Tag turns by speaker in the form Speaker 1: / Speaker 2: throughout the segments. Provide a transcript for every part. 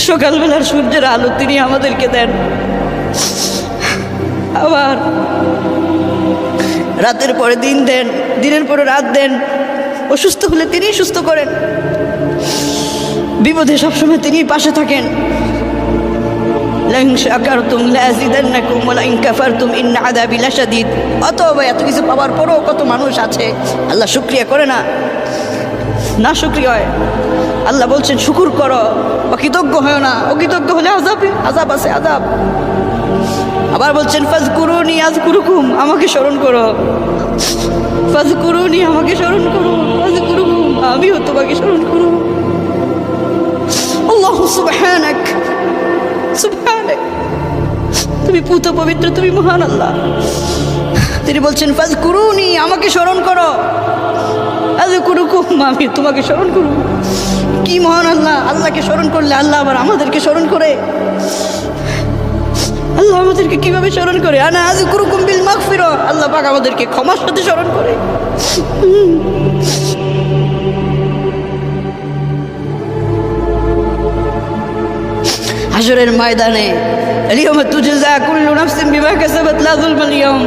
Speaker 1: সকালবেলার সূর্যের আলো তিনি আমাদেরকে দেন, আবার রাতের পরে দিন দেন, দিনের পরে রাত দেন। অসুস্থ হলে তিনিই সুস্থ করেন, বিপদে সবসময় তিনিই পাশে থাকেন। লাইন শাকারতুম লাযিদান্নাকুম ওয়া লাইন কাফারতুম ইন্না আযাবি লাশাদীদ। অতএব এত কিছু পাওয়ার পরেও কত মানুষ আছে আল্লাহ শুকরিয়া করে না, না শুকরিয়া হয়। আল্লাহ বলছেন শুকুর করো, অকৃতজ্ঞ হয় না। অকৃতজ্ঞ হলে আযাব আছে, আযাব। আবার বলছেন ফাযকুরুনি আযকুরুকুম, আমাকে স্মরণ করো। ফাযকুরুনি, আমাকে স্মরণ করো। আযকুরুকুম, আমিও তোমাকে স্মরণ করব। আল্লাহু সুবহানাক, সুবহানাক, তুমি পুত পবিত্র, তুমি মহান আল্লাহ। তিনি বলছেন ফাযকুরুনি, আমাকে স্মরণ করো। আযকুরুকুম, আমি তোমাকে স্মরণ করব। কি মহান আল্লাহ! আল্লাহকে স্মরণ করলে আল্লাহ আবার আমাদেরকে স্মরণ করে। আল্লাহ আমাদেরকে কিভাবে স্মরণ করে? আনা আযকুরুকুম বিল মাগফিরা, আল্লাহ পাক আমাদেরকে ক্ষমার সাথে স্মরণ করে। হাশরের ময়দানে আলিয়াউমা তুজজা কুল্লু নাফসিন বিমা কাসাবাত লা যুলমাল ইয়াউম,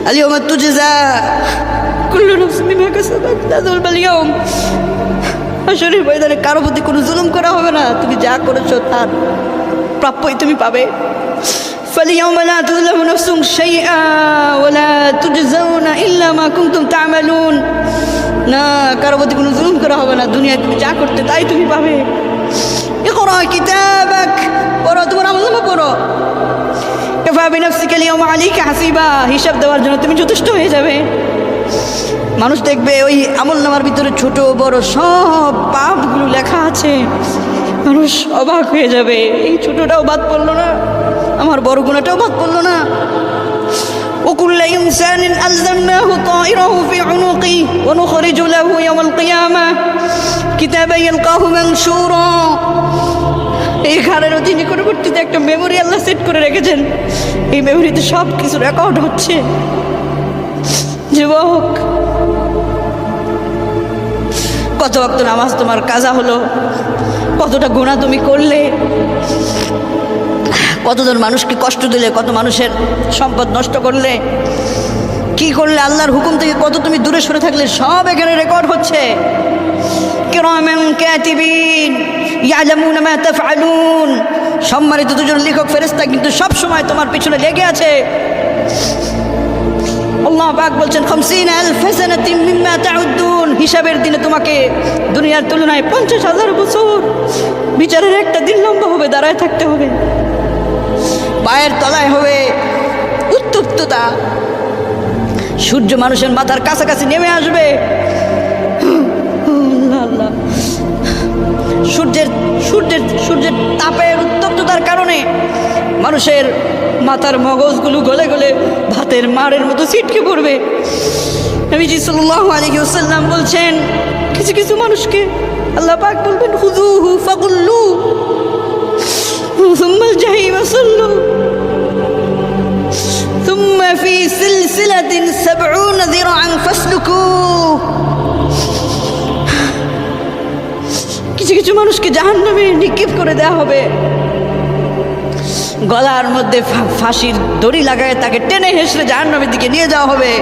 Speaker 1: আলিয়াউমা তুজজা কুল্লু নাফসিন বিমা কাসাবাত লা যুলমাল ইয়াউম। হাশরের ময়দানে কারো প্রতি কোনো জুলুম করা হবে না, তুমি যা করেছো তার প্রাপ্যই তুমি পাবে। ফালিয়াউমা লা তুযলামু নাফসুন শাইআ ওয়া লা তুজজাউনা ইল্লা মা কুনতুম তা'মালুন। না, কারো প্রতি কোনো জুলুম করা হবে না, দুনিয়ায় তুমি যা করতে তাই তুমি পাবে। ইকরা কিতাবাক, পড়ো, তোমার আমলনামা পড়ো। কাফা বিনাফসিকা আল-ইয়াওমা আলাইকা হাসিবা, হিসাব দেওয়ার জন্য তুমি যথেষ্ট হয়ে যাবে। মানুষ দেখবে ওই আমলনামার ভিতরে ছোট বড় সব পাপগুলো লেখা আছে, মানুষ অবাক হয়ে যাবে, এই ছোটটাও বাদ পড়লো না, আমার বড় গুনাহটাও বাদ পড়লো না। وكل إنسان ألزمناه طائره في عنقه ونخرج له يوم القيامة كتابا يلقاه منشورا। এই ঘরের অতি নিকটবর্তীতে একটা মেমোরি আল্লাহ সেট করে রেখেছেন, এই মেমোরিতে সব কিছু রেকর্ড হচ্ছে। যুবক, কত ওয়াক্ত নামাজ তোমার কাজা হলো, কতটা গুনাহ তুমি করলে, কতজন মানুষকে কষ্ট দিলে, কত মানুষের সম্পদ নষ্ট করলে, কি করলে, আল্লাহর হুকুম থেকে কত তুমি দূরে সরে থাকলে, সব এখানে রেকর্ড হচ্ছে। কিরামান কাতিবিন ইয়ালামুনা মা তাফআলুন, সম্মানিত দুজন লেখক ফেরেশতা কিন্তু সব সময় তোমার পিছনে লেগে আছে। আল্লাহ পাক বলছেন 50,000 সানাতিন মিম্মা তাউদ্দুন, হিসাবের দিনে তোমাকে দুনিয়ার তুলনায় 50,000 বছর বিচারের একটা দিন লম্বা হবে, দাঁড়ায় থাকতে হবে। পায়ের তলায় হবে উত্তপ্ততা, সূর্য মানুষের মাথার কাছাকাছি নেমে আসবে। আল্লাহ, সূর্যের তাপের উত্তপ্ততার কারণে মানুষের মাথার মগজগুলো গলে গলে ভাতের মাড়ের মতো ছিটকে পড়বে। নবীজি সাল্লাল্লাহু আলাইহি ওয়াসাল্লাম বলছেন, কিছু কিছু মানুষকে আল্লাহ পাক বলবেন খুযুহু ফাগুল্লু সুম্মাল জাহিম সাল্লু সুম্মা ফি সিলসিলাতিন 70 যিরাআন ফাসলুকু। কিছু কিছু মানুষকে জাহান্নামে নিক্ষেপ করে দেওয়া হবে, গলার মধ্যে ফাঁসির দড়ি লাগায় তাকে টেনে হেসড়ে জাহান্নামের দিকে নিয়ে যাওয়া হবে।